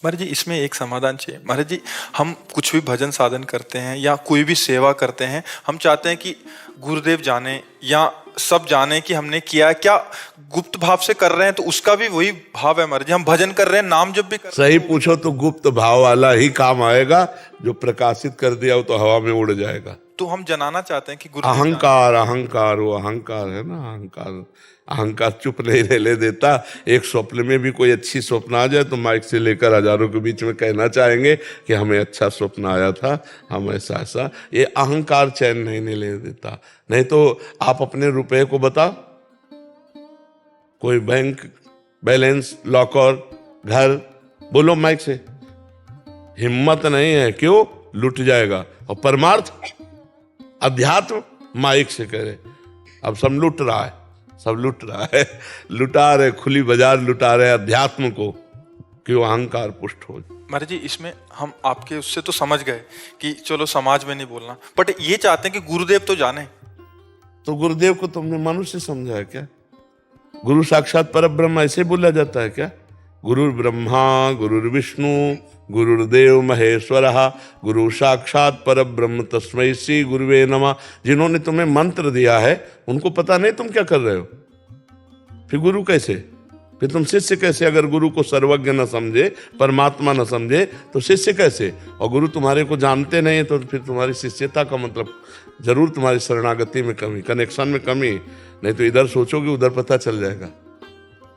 महाराज जी इसमें एक समाधान चाहिए। महाराज जी हम कुछ भी भजन साधन करते हैं या कोई भी सेवा करते हैं, हम चाहते हैं कि गुरुदेव जाने या सब जाने कि हमने किया है। क्या गुप्त भाव से कर रहे हैं तो उसका भी वही भाव है महाराज जी? हम भजन कर रहे हैं, नाम जब भी कर रहे सही पूछो तो गुप्त भाव वाला ही काम आएगा, जो प्रकाशित कर दिया वो तो हवा में उड़ जाएगा। तो हम जनाना चाहते हैं कि गुरुदेव अहंकार, अहंकार, वो अहंकार है ना, अहंकार। अहंकार चुप नहीं रहने देता। एक स्वप्न में भी कोई अच्छी स्वप्न आ जाए तो माइक से लेकर हजारों के बीच में कहना चाहेंगे कि हमें अच्छा स्वप्न आया था, हम ऐसा ऐसा। ये अहंकार चैन नहीं ले देता। नहीं तो आप अपने रुपए को बताओ, कोई बैंक बैलेंस, लॉकर, घर, बोलो माइक से। हिम्मत नहीं है, क्यों? लुट जाएगा। और परमार्थ अध्यात्म माइक से करे। अब सब लुट रहा है, सब लुट रहा है, लुटा रहे, खुली बाजार लुटा रहे अध्यात्म को, क्यों? अहंकार पुष्ट हो। महाराज जी इसमें हम आपके उससे तो समझ गए कि चलो समाज में नहीं बोलना, बट ये चाहते हैं कि गुरुदेव तो जाने। तो गुरुदेव को तुमने मनुष्य समझा है क्या? गुरु साक्षात परब्रह्म ऐसे बोला जाता है क्या? गुरुर ब्रह्मा गुरुर विष्णु गुरुर्देव महेश्वरः गुरु साक्षात परब्रह्म तस्मै श्री गुरुवे नमः। जिन्होंने तुम्हें मंत्र दिया है उनको पता नहीं तुम क्या कर रहे हो? फिर गुरु कैसे? फिर तुम शिष्य कैसे? अगर गुरु को सर्वज्ञ न समझे, परमात्मा न समझे तो शिष्य कैसे? और गुरु तुम्हारे को जानते नहीं तो फिर तुम्हारी शिष्यता का मतलब जरूर तुम्हारी शरणागति में कमी, कनेक्शन में कमी। नहीं तो इधर सोचोगे उधर पता चल जाएगा।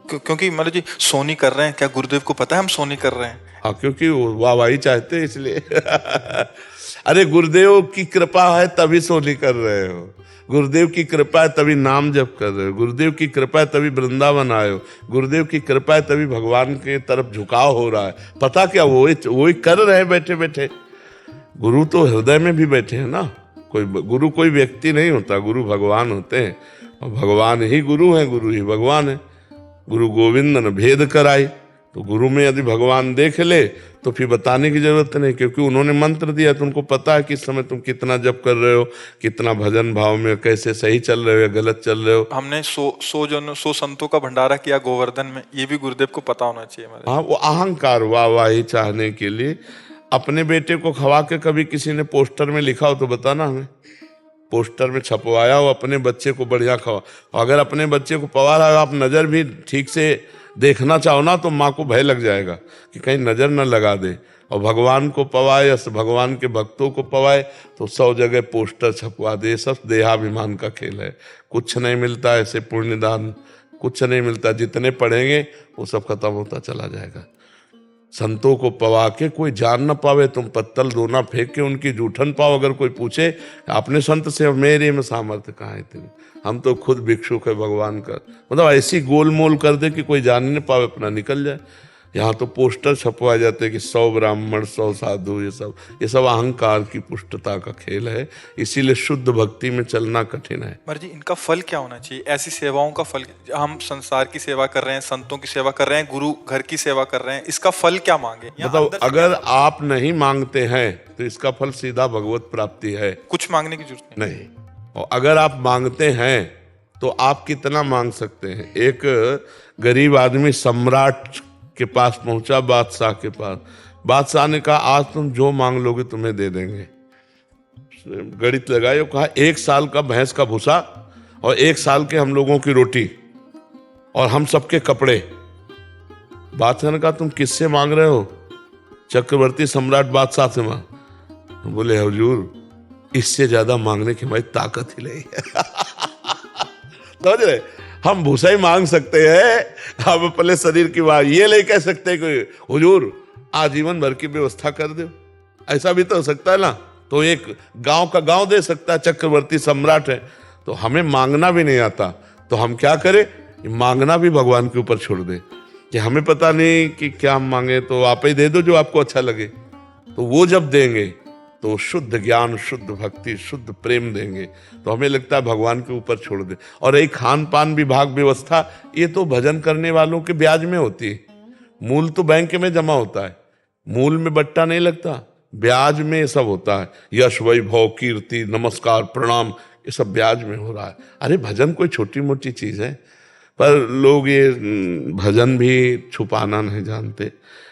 क्योंकि महाराज जी सोनी कर रहे हैं, क्या गुरुदेव को पता है हम सोनी कर रहे हैं? हाँ, क्योंकि वो वाहवाही चाहते हैं इसलिए। अरे गुरुदेव की कृपा है तभी सोनी कर रहे हो, गुरुदेव की कृपा है तभी नाम जप कर रहे हो, गुरुदेव की कृपा है तभी वृंदावन आए हो, गुरुदेव की कृपा है तभी भगवान के तरफ झुकाव हो रहा है। पता क्या? वो ही कर रहे हैं बैठे बैठे। गुरु तो हृदय में भी बैठे हैं ना। कोई गुरु कोई व्यक्ति नहीं होता, गुरु भगवान होते हैं। और भगवान ही गुरु है, गुरु ही भगवान है। गुरु गोविंद न भेद कराई। तो गुरु में यदि भगवान देख ले तो फिर बताने की जरूरत नहीं, क्योंकि उन्होंने मंत्र दिया तो उनको पता है कि इस समय तुम कितना जप कर रहे हो, कितना भजन भाव में, कैसे सही चल रहे हो या गलत चल रहे हो। हमने 100 संतों का भंडारा किया गोवर्धन में, ये भी गुरुदेव को पता होना चाहिए हमारे। हाँ, वो अहंकार वाहवाही चाहने के लिए। अपने बेटे को खवा के कभी किसी ने पोस्टर में लिखा हो तो बताना हमें। पोस्टर में छपवाया हो अपने बच्चे को बढ़िया खवा। अगर अपने बच्चे को पवा रहा हो, आप नज़र भी ठीक से देखना चाहो ना तो माँ को भय लग जाएगा कि कहीं नज़र न लगा दे। और भगवान को पवाए या भगवान के भक्तों को पवाए तो 100 जगह पोस्टर छपवा दे। सब देहाभिमान का खेल है। कुछ नहीं मिलता ऐसे पुण्यदान, कुछ नहीं मिलता। जितने पढ़ेंगे वो सब खत्म होता चला जाएगा। संतों को पवा के कोई जान न पावे, तुम पत्तल दोना फेंक के उनकी जूठन पाओ। अगर कोई पूछे अपने संत से मेरे में सामर्थ्य कहाँ है इतनी, हम तो खुद भिक्षुक है भगवान का, मतलब ऐसी गोलमोल कर दे कि कोई जान न पावे, अपना निकल जाए। यहाँ तो पोस्टर छपवाए जाते हैं कि 100 ब्राह्मण 100 साधु, ये सब अहंकार की पुष्टता का खेल है। इसीलिए शुद्ध भक्ति में चलना कठिन है। महाराज जी इनका फल क्या होना चाहिए? ऐसी सेवाओं का फल, हम संसार की सेवा कर रहे हैं, संतों की सेवा कर रहे हैं, गुरु घर की सेवा कर रहे हैं, इसका फल क्या मांगे? मतलब अगर आप नहीं मांगते हैं तो इसका फल सीधा भगवत प्राप्ति है, कुछ मांगने की जरूरत नहीं। और अगर आप मांगते हैं तो आप कितना मांग सकते हैं? एक गरीब आदमी सम्राट के पास पहुंचा, बादशाह के पास। बादशाह ने कहा आज तुम जो मांग लोगे तुम्हें दे देंगे। गणित लगाए, कहा 1 साल का भैंस का भूसा और 1 साल के हम लोगों की रोटी और हम सबके कपड़े। बादशाह ने कहा तुम किससे मांग रहे हो? चक्रवर्ती सम्राट बादशाह से मांग। बोले हुजूर इससे ज्यादा मांगने की हमारी ताकत ही नहीं है। समझ रहे? हम भूसा ही मांग सकते हैं, हम अपने शरीर की बात ये नहीं कह सकते कि हुजूर आजीवन भर की व्यवस्था कर दो। ऐसा भी तो हो सकता है ना। तो एक गांव का गांव दे सकता है, चक्रवर्ती सम्राट है। तो हमें मांगना भी नहीं आता तो हम क्या करें? मांगना भी भगवान के ऊपर छोड़ दे कि हमें पता नहीं कि क्या हम मांगे, तो आप ही दे दो जो आपको अच्छा लगे। तो वो जब देंगे तो शुद्ध ज्ञान, शुद्ध भक्ति, शुद्ध प्रेम देंगे। तो हमें लगता है भगवान के ऊपर छोड़ दे। और एक खान पान विभाग व्यवस्था, ये तो भजन करने वालों के ब्याज में होती है। मूल तो बैंक में जमा होता है, मूल में बट्टा नहीं लगता, ब्याज में ये सब होता है। यश वैभव कीर्ति नमस्कार प्रणाम ये सब ब्याज में हो रहा है। अरे भजन कोई छोटी मोटी चीज है, पर लोग ये भजन भी छुपाना नहीं जानते।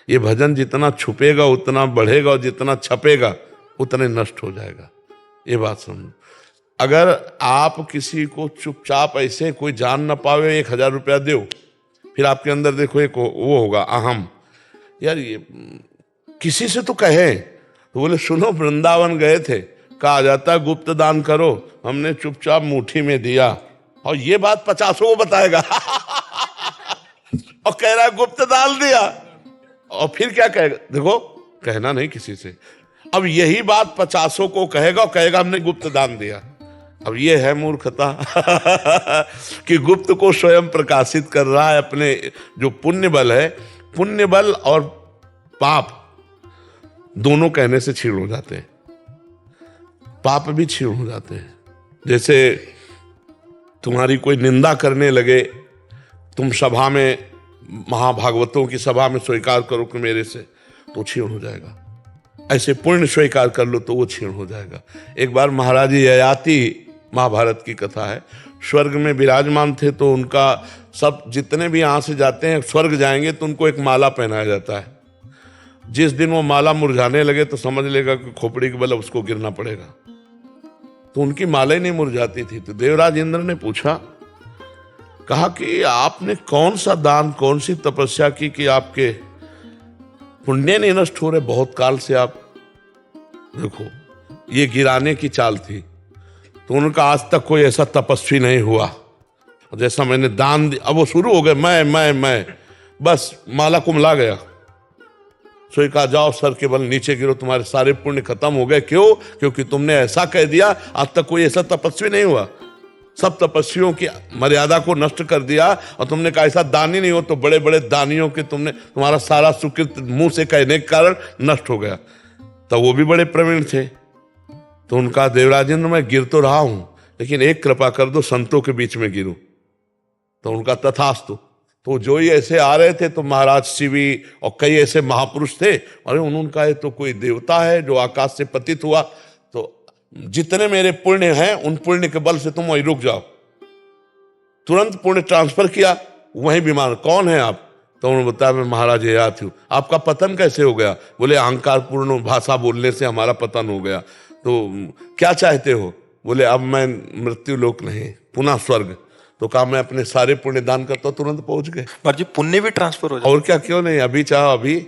ये भजन जितना छुपेगा उतना बढ़ेगा और जितना छपेगा उतने नष्ट हो जाएगा। ये बात समझो। अगर आप किसी को चुपचाप ऐसे कोई जान न पावे 1000 रुपया दो, फिर आपके अंदर देखो एक वो होगा अहम, यार ये किसी से तो कहे, तो बोले सुनो वृंदावन गए थे, कहा जाता गुप्त दान करो, हमने चुपचाप मुट्ठी में दिया, और ये बात 50 को बताएगा और कह रहा है गुप्त दान दिया, और फिर क्या कहेगा, देखो कहना नहीं किसी से। अब यही बात 50 को कहेगा और कहेगा हमने गुप्त दान दिया। अब ये है मूर्खता कि गुप्त को स्वयं प्रकाशित कर रहा है। अपने जो पुण्य बल है, पुण्य बल और पाप दोनों कहने से क्षीण हो जाते हैं, पाप भी क्षीण हो जाते हैं। जैसे तुम्हारी कोई निंदा करने लगे, तुम सभा में, महाभागवतों की सभा में स्वीकार करो कि मेरे से, तो क्षीण हो जाएगा। ऐसे पुण्य स्वीकार कर लो तो वो क्षीण हो जाएगा। एक बार महाराज ययाति, महाभारत की कथा है, स्वर्ग में विराजमान थे, तो उनका सब जितने भी यहाँ से जाते हैं स्वर्ग जाएंगे तो उनको एक माला पहनाया जाता है। जिस दिन वो माला मुरझाने लगे तो समझ लेगा कि खोपड़ी के बल उसको गिरना पड़ेगा। तो उनकी माला ही नहीं मुरझाती थी। तो देवराज इंद्र ने पूछा, कहा कि आपने कौन सा दान, कौन सी तपस्या की कि आपके पुण्य नहीं नष्ट हो रहे, बहुत काल से आप, देखो ये गिराने की चाल थी। तो उनका आज तक कोई ऐसा तपस्वी नहीं हुआ जैसा मैंने दान दिया। अब वो शुरू हो गए, मैं बस माला कुमला गया। सोई कहा जाओ सर के बल नीचे गिरो, तुम्हारे सारे पुण्य खत्म हो गए। क्यों? क्योंकि तुमने ऐसा कह दिया, आज तक कोई ऐसा तपस्वी नहीं हुआ। सब तपस्वियों की मर्यादा को नष्ट कर दिया, और तुमने कहा ऐसा दानी नहीं हो, तो बड़े बड़े दानियों के तुमने, तुम्हारा सारा सुकृत मुंह से कहने के कारण नष्ट हो गया। तो वो भी बड़े प्रवीण थे। तो उनका देवराजेंद्र मैं गिर तो रहा हूं, लेकिन एक कृपा कर दो, संतों के बीच में गिरो। तो उनका तथास्तु। तो जो ही ऐसे आ रहे थे तो महाराज शिवी और कई ऐसे महापुरुष थे, अरे उन्होंने कहा तो कोई देवता है जो आकाश से पतित हुआ, तो जितने मेरे पुण्य हैं उन पुण्य के बल से तुम वहीं रुक जाओ। तुरंत पुण्य ट्रांसफर किया, वहीं विमान, कौन है आप? तो उन्होंने बताया मैं महाराज ययाति हूं। आपका पतन कैसे हो गया? बोले अहंकार पूर्ण भाषा बोलने से हमारा पतन हो गया। तो क्या चाहते हो? बोले अब मैं मृत्यु लोक नहीं, पुनः स्वर्ग। तो कहा मैं अपने सारे पुण्य दान करता हूं, तुरंत पहुंच गए। महाराज जी पुण्य भी ट्रांसफर हो जाए, और क्या, क्यों नहीं? अभी चाहो, अभी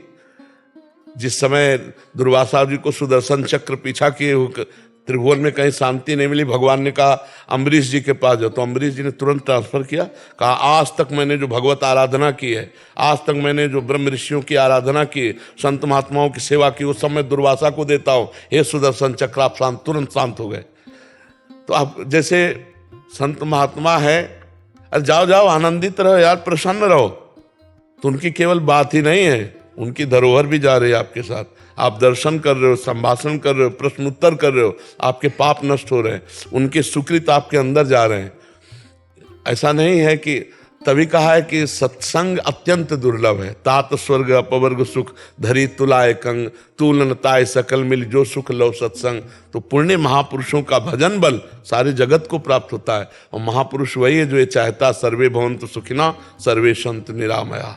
जिस समय दुर्वासा जी को सुदर्शन चक्र पीछा किए, त्रिभुवन में कहीं शांति नहीं मिली, भगवान ने कहा अम्बरीश जी के पास जाओ। तो अम्बरीश जी ने तुरंत ट्रांसफर किया, कहा आज तक मैंने जो भगवत आराधना की है, आज तक मैंने जो ब्रह्म ऋषियों की आराधना की, संत महात्माओं की सेवा की, उस समय दुर्वासा को देता हूं, हे सुदर्शन चक्र आप शांत, तुरंत शांत हो गए। तो आप जैसे संत महात्मा है, अरे जाओ जाओ आनंदित रहो यार, प्रसन्न रहो। तो उनकी केवल बात ही नहीं है, उनकी धरोहर भी जा रही है आपके साथ। आप दर्शन कर रहे हो, संभाषण कर रहे हो, प्रश्न उत्तर कर रहे हो, आपके पाप नष्ट हो रहे हैं, उनके सुकृत आपके अंदर जा रहे हैं। ऐसा नहीं है कि, तभी कहा है कि सत्संग अत्यंत दुर्लभ है। तात स्वर्ग अपवर्ग सुख धरी तुलाए कंग, तुलनताय सकल मिल जो सुख लो सत्संग। तो पुण्य महापुरुषों का भजन बल सारे जगत को प्राप्त होता है। और महापुरुष वही है जो ये चाहता, सर्वे भवन्तु सुखिनः सर्वे सन्तु निरामया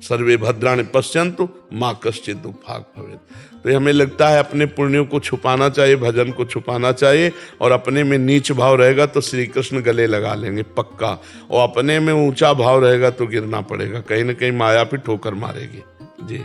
सर्वे भद्राणि पश्यन्तु माँ कश्चित् दुःखभाग् भवेत्। तो ये हमें लगता है अपने पुण्यों को छुपाना चाहिए, भजन को छुपाना चाहिए, और अपने में नीच भाव रहेगा तो श्री कृष्ण गले लगा लेंगे पक्का, और अपने में ऊंचा भाव रहेगा तो गिरना पड़ेगा, कहीं ना कहीं माया भी ठोकर मारेगी। जी।